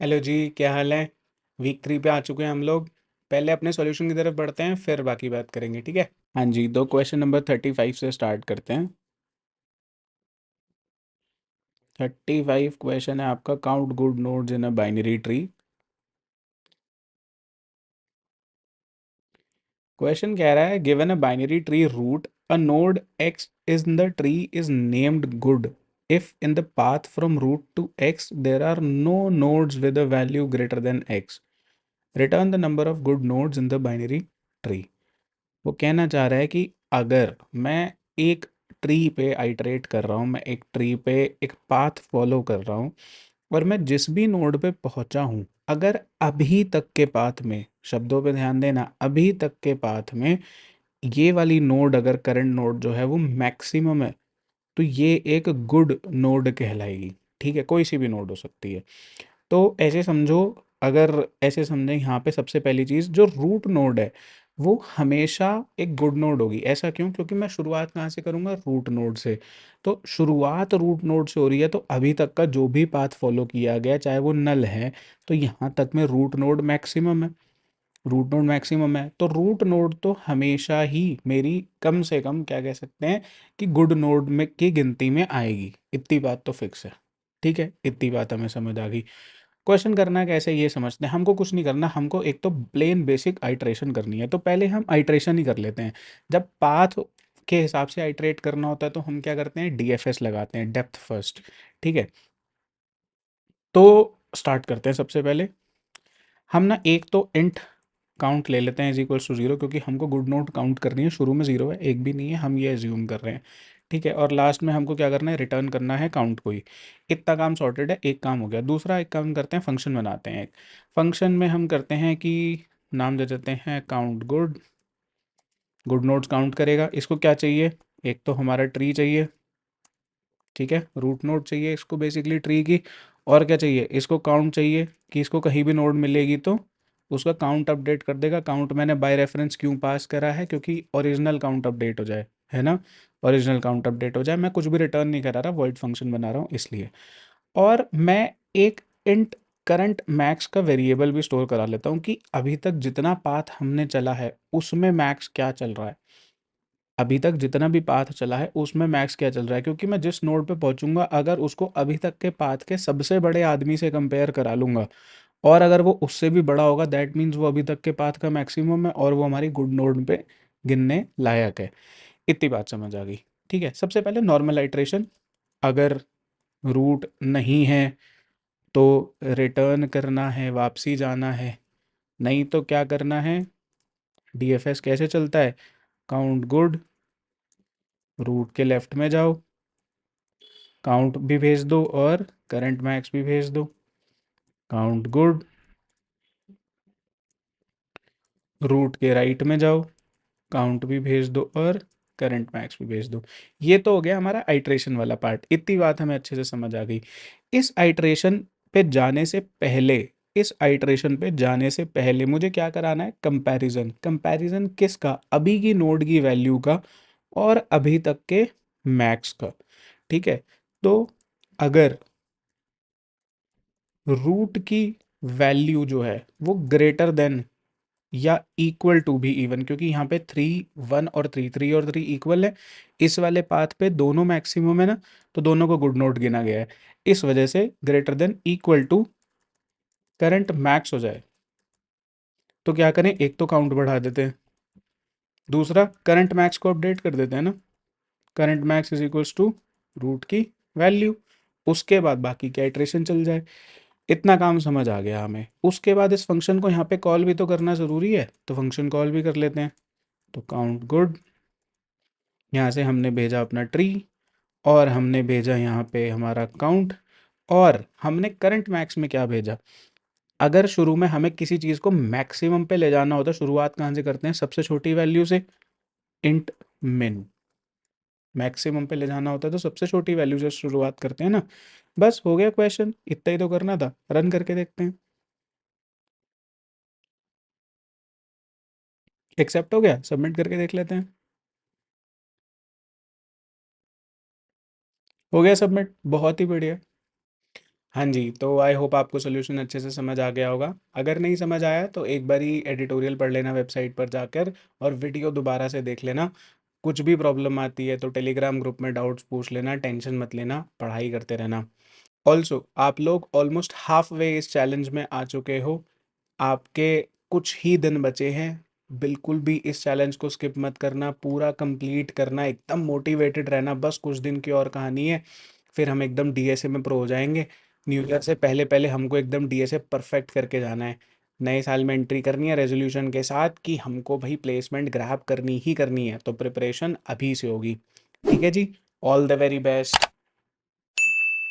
Hello जी, क्या हाल है। Week 3 पे आ चुके हैं हम लोग। पहले अपने सॉल्यूशन की तरफ बढ़ते हैं, फिर बाकी बात करेंगे, ठीक है। हाँ जी, तो क्वेश्चन नंबर 35 से स्टार्ट करते हैं। 35 क्वेश्चन है आपका, count good nodes in a binary tree. Question कह रहा है, given a binary tree root, a node x in the tree is named good if in the path from root to x there are no nodes with a value greater than x. Return the number of good nodes in the binary tree. वो कहना चाह रहा है कि अगर मैं एक tree पे आइटरेट कर रहा हूँ, मैं एक ट्री पे एक पाथ फॉलो कर रहा हूँ, और मैं जिस भी नोड पे पहुंचा हूँ, अगर अभी तक के पाथ में, शब्दों पे ध्यान देना, अभी तक के पाथ में ये वाली नोड, अगर करंट नोड जो है वो मैक्सिमम है, तो ये एक गुड नोड कहलाएगी। ठीक है, कोई सी भी नोड हो सकती है। तो ऐसे समझो, अगर ऐसे समझें, यहाँ पे सबसे पहली चीज़, जो रूट नोड है वो हमेशा एक गुड नोड होगी। ऐसा क्यों? क्योंकि मैं शुरुआत कहाँ से करूँगा? रूट नोड से। तो शुरुआत रूट नोड से हो रही है, तो अभी तक का जो भी पाथ फॉलो किया गया, चाहे वो नल है, तो यहाँ तक में रूट नोड मैक्सिमम है। रूट नोड मैक्सिमम है, तो रूट नोड तो हमेशा ही मेरी, कम से कम क्या कह सकते हैं, कि गुड नोड में की गिनती में आएगी। इतनी बात तो फिक्स है। ठीक है, इतनी बात हमें समझ आ गई। क्वेश्चन करना कैसे, ये समझते हैं। हमको कुछ नहीं करना, हमको एक तो प्लेन बेसिक आइट्रेशन करनी है। तो पहले हम आइट्रेशन ही कर लेते हैं। जब पाथ के हिसाब से आइट्रेट करना होता है, तो हम क्या करते हैं? डीएफएस लगाते हैं, डेप्थ फर्स्ट। ठीक है, तो स्टार्ट करते हैं। सबसे पहले हम ना एक तो इंट काउंट ले लेते हैं इज इक्वल्स टू 0, क्योंकि हमको गुड नोट काउंट करनी है। शुरू में 0 है, एक भी नहीं है, हम ये एज्यूम कर रहे हैं। ठीक है, और लास्ट में हमको क्या करना है? रिटर्न करना है काउंट को ही। इतना काम सॉर्टेड है, एक काम हो गया। दूसरा एक काम करते हैं, फंक्शन बनाते हैं। एक फंक्शन में हम करते हैं कि नाम दे देते हैं count good. Good notes count करेगा। इसको क्या चाहिए? एक तो हमारा ट्री चाहिए, ठीक है, रूट नोड चाहिए इसको, बेसिकली ट्री की। और क्या चाहिए? इसको काउंट चाहिए, कि इसको कहीं भी नोड मिलेगी तो उसका काउंट अपडेट कर देगा। काउंट मैंने बाय रेफरेंस क्यों पास करा है? क्योंकि ओरिजिनल काउंट अपडेट हो जाए, है ना। ओरिजिनल काउंट अपडेट हो जाए, मैं कुछ भी रिटर्न नहीं करा रहा, वॉइड फंक्शन बना रहा हूँ इसलिए। और मैं एक इंट करंट मैक्स का वेरिएबल भी स्टोर करा लेता हूँ, कि अभी तक जितना पाथ हमने चला है उसमें मैक्स क्या चल रहा है। अभी तक जितना भी पाथ चला है उसमें मैक्स क्या चल रहा है, क्योंकि मैं जिस नोड पे पहुंचूंगा, अगर उसको अभी तक के पाथ के सबसे बड़े आदमी से कंपेयर करा लूंगा, और अगर वो उससे भी बड़ा होगा, दैट मीन्स वो अभी तक के पाथ का मैक्सिमम है, और वो हमारी गुड नोड पे गिनने लायक है। इतनी बात समझ आ गई। ठीक है, सबसे पहले नॉर्मल आइट्रेशन। अगर रूट नहीं है तो रिटर्न करना है, वापसी जाना है। नहीं तो क्या करना है? डीएफएस कैसे चलता है? काउंट गुड, रूट के लेफ्ट में जाओ, काउंट भी भेज दो और करंट मैक्स भी भेज दो। काउंट गुड, रूट के राइट में जाओ, काउंट भी भेज दो और करंट मैक्स भी भेज दो। ये तो हो गया हमारा आइट्रेशन वाला पार्ट। इतनी बात हमें अच्छे से समझ आ गई। इस आइट्रेशन पे जाने से पहले, इस आइट्रेशन पे जाने से पहले मुझे क्या कराना है? कंपैरिजन। कंपैरिजन किसका? अभी की नोड की वैल्यू का और अभी तक के मैक्स का। ठीक है, तो अगर रूट की वैल्यू जो है वो ग्रेटर देन या इक्वल टू भी, इवन, क्योंकि यहाँ पे 3 1 और 3 3 और 3 इक्वल है, इस वाले पाथ पे दोनों मैक्सिमम है ना, तो दोनों को गुड नोट गिना गया है। इस वजह से greater than equal to current max हो जाए, तो क्या करें? एक तो काउंट बढ़ा देते हैं, दूसरा करंट मैक्स को अपडेट कर देते हैं ना। Current max is equals to root की वैल्यू। उसके बाद बाकी की इटरेशन चल जाए। इतना काम समझ आ गया हमें। उसके बाद इस फंक्शन को यहाँ पे कॉल भी तो करना ज़रूरी है, तो फंक्शन कॉल भी कर लेते हैं। तो काउंट गुड, यहाँ से हमने भेजा अपना ट्री, और हमने भेजा यहाँ पे हमारा काउंट, और हमने करंट मैक्स में क्या भेजा? अगर शुरू में हमें किसी चीज़ को मैक्सिमम पे ले जाना होता, शुरुआत कहाँ से करते हैं? सबसे छोटी वैल्यू से। इंट मिन। मैक्सिमम पे ले जाना होता है तो सबसे छोटी वैल्यू से शुरुआत करते हैं ना। बस हो गया क्वेश्चन, इतना ही तो करना था। रन करके देखते हैं। एक्सेप्ट हो गया, सबमिट करके देख लेते हैं। हो गया सबमिट, बहुत ही बढ़िया। हाँ जी, तो आई होप आपको सोल्यूशन अच्छे से समझ आ गया होगा। अगर नहीं समझ आया तो एक बारी एडिटोरियल पढ़ लेना वेबसाइट पर जाकर, और वीडियो दोबारा से देख लेना। कुछ भी प्रॉब्लम आती है तो टेलीग्राम ग्रुप में डाउट्स पूछ लेना, टेंशन मत लेना, पढ़ाई करते रहना। ऑल्सो आप लोग ऑलमोस्ट हाफ वे इस चैलेंज में आ चुके हो। आपके कुछ ही दिन बचे हैं। बिल्कुल भी इस चैलेंज को स्किप मत करना, पूरा कंप्लीट करना, एकदम मोटिवेटेड रहना। बस कुछ दिन की और कहानी है, फिर हम एकदम डीएसए में प्रो हो जाएंगे। न्यू ईयर से पहले पहले हमको एकदम डीएसए परफेक्ट करके जाना है। नए साल में एंट्री करनी है रेजोल्यूशन के साथ कि हमको भाई प्लेसमेंट ग्रैब करनी ही करनी है, तो प्रिपरेशन अभी से होगी। ठीक है जी। All the very best.